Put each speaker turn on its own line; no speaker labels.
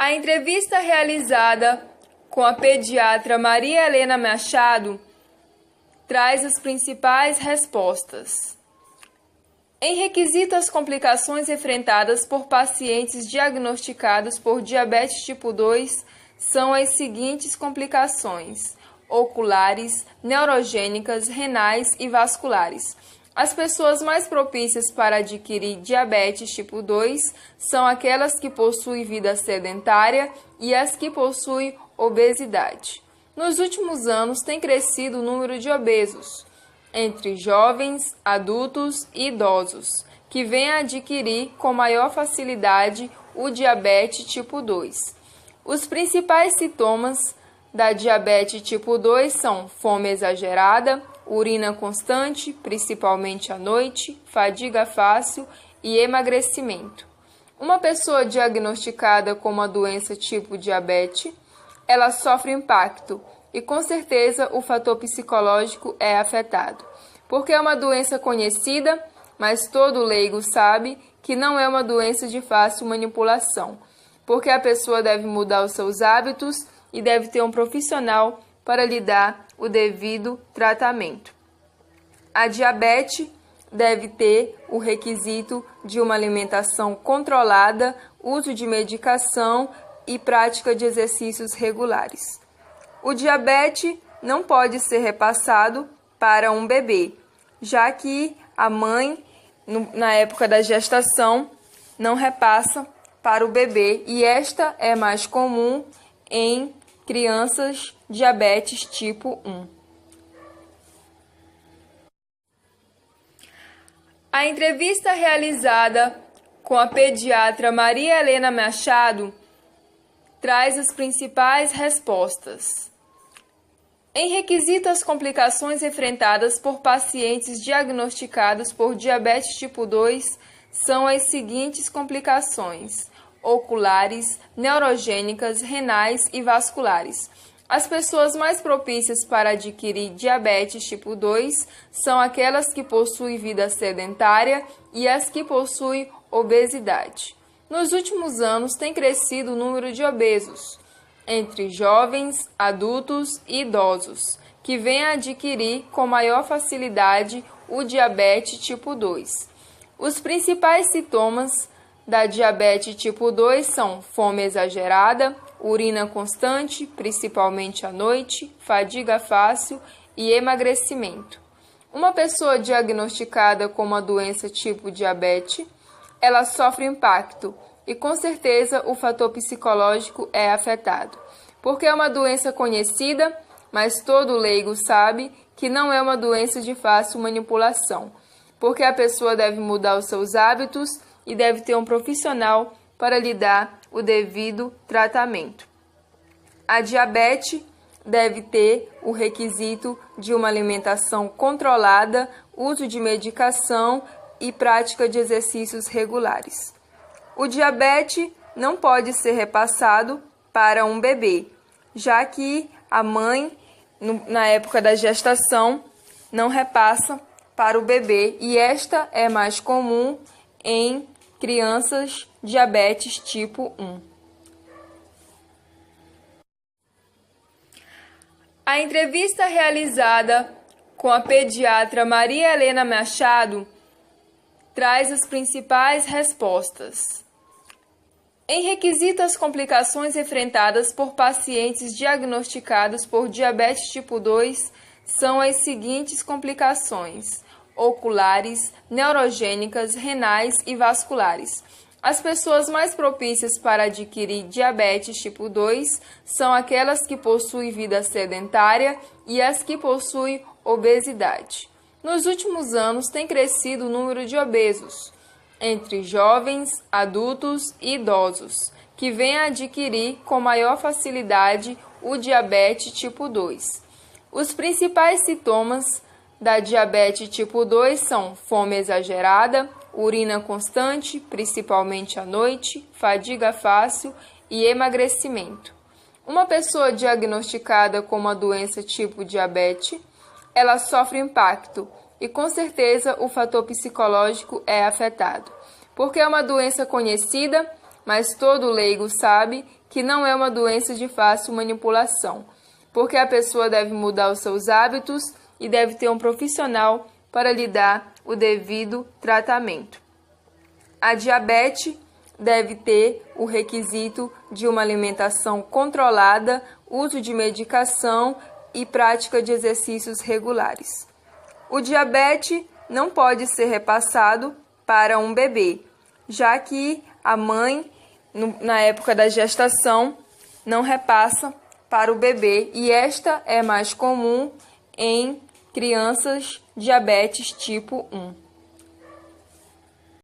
A entrevista realizada com a pediatra Maria Helena Machado traz as principais respostas. Em requisito às complicações enfrentadas por pacientes diagnosticados por diabetes tipo 2, são as seguintes complicações: oculares, neurogênicas, renais e vasculares. As pessoas mais propícias para adquirir diabetes tipo 2 são aquelas que possuem vida sedentária e as que possuem obesidade. Nos últimos anos tem crescido o número de obesos entre jovens, adultos e idosos, que vêm a adquirir com maior facilidade o diabetes tipo 2. Os principais sintomas da diabetes tipo 2 são fome exagerada, urina constante, principalmente à noite, fadiga fácil e emagrecimento. Uma pessoa diagnosticada com uma doença tipo diabetes, ela sofre impacto e com certeza o fator psicológico é afetado, porque é uma doença conhecida, mas todo leigo sabe que não é uma doença de fácil manipulação, porque a pessoa deve mudar os seus hábitos e deve ter um profissional para lhe dar o devido tratamento. A diabetes deve ter o requisito de uma alimentação controlada, uso de medicação e prática de exercícios regulares. O diabetes não pode ser repassado para um bebê, já que a mãe, na época da gestação, não repassa para o bebê, e esta é mais comum em crianças diabetes tipo 1. A entrevista realizada com a pediatra Maria Helena Machado traz as principais respostas. Em requisito às complicações enfrentadas por pacientes diagnosticados por diabetes tipo 2, são as seguintes complicações: oculares, neurogênicas, renais e vasculares. As pessoas mais propícias para adquirir diabetes tipo 2 são aquelas que possuem vida sedentária e as que possuem obesidade. Nos últimos anos tem crescido o número de obesos entre jovens, adultos e idosos, que vêm a adquirir com maior facilidade o diabetes tipo 2. Os principais sintomas da diabetes tipo 2 são fome exagerada, urina constante, principalmente à noite, fadiga fácil e emagrecimento. Uma pessoa diagnosticada com uma doença tipo diabetes, ela sofre impacto e com certeza o fator psicológico é afetado, porque é uma doença conhecida, mas todo leigo sabe que não é uma doença de fácil manipulação, porque a pessoa deve mudar os seus hábitos e deve ter um profissional para lhe dar o devido tratamento. A diabetes deve ter o requisito de uma alimentação controlada, uso de medicação e prática de exercícios regulares. O diabetes não pode ser repassado para um bebê, já que a mãe, na época da gestação, não repassa para o bebê, e esta é mais comum em crianças diabetes tipo 1. A entrevista realizada com a pediatra Maria Helena Machado traz as principais respostas. Em requisito às complicações enfrentadas por pacientes diagnosticados por diabetes tipo 2, são as seguintes complicações: oculares, neurogênicas, renais e vasculares. As pessoas mais propícias para adquirir diabetes tipo 2 são aquelas que possuem vida sedentária e as que possuem obesidade. Nos últimos anos tem crescido o número de obesos entre jovens, adultos e idosos, que vêm a adquirir com maior facilidade o diabetes tipo 2. Os principais sintomas da diabetes tipo 2 são fome exagerada, urina constante, principalmente à noite, fadiga fácil e emagrecimento. Uma pessoa diagnosticada com uma doença tipo diabetes, ela sofre impacto e com certeza o fator psicológico é afetado, porque é uma doença conhecida, mas todo leigo sabe que não é uma doença de fácil manipulação, porque a pessoa deve mudar os seus hábitos e deve ter um profissional para lhe dar o devido tratamento. A diabetes deve ter o requisito de uma alimentação controlada, uso de medicação e prática de exercícios regulares. O diabetes não pode ser repassado para um bebê, já que a mãe, na época da gestação, não repassa para o bebê, e esta é mais comum em crianças diabetes tipo 1.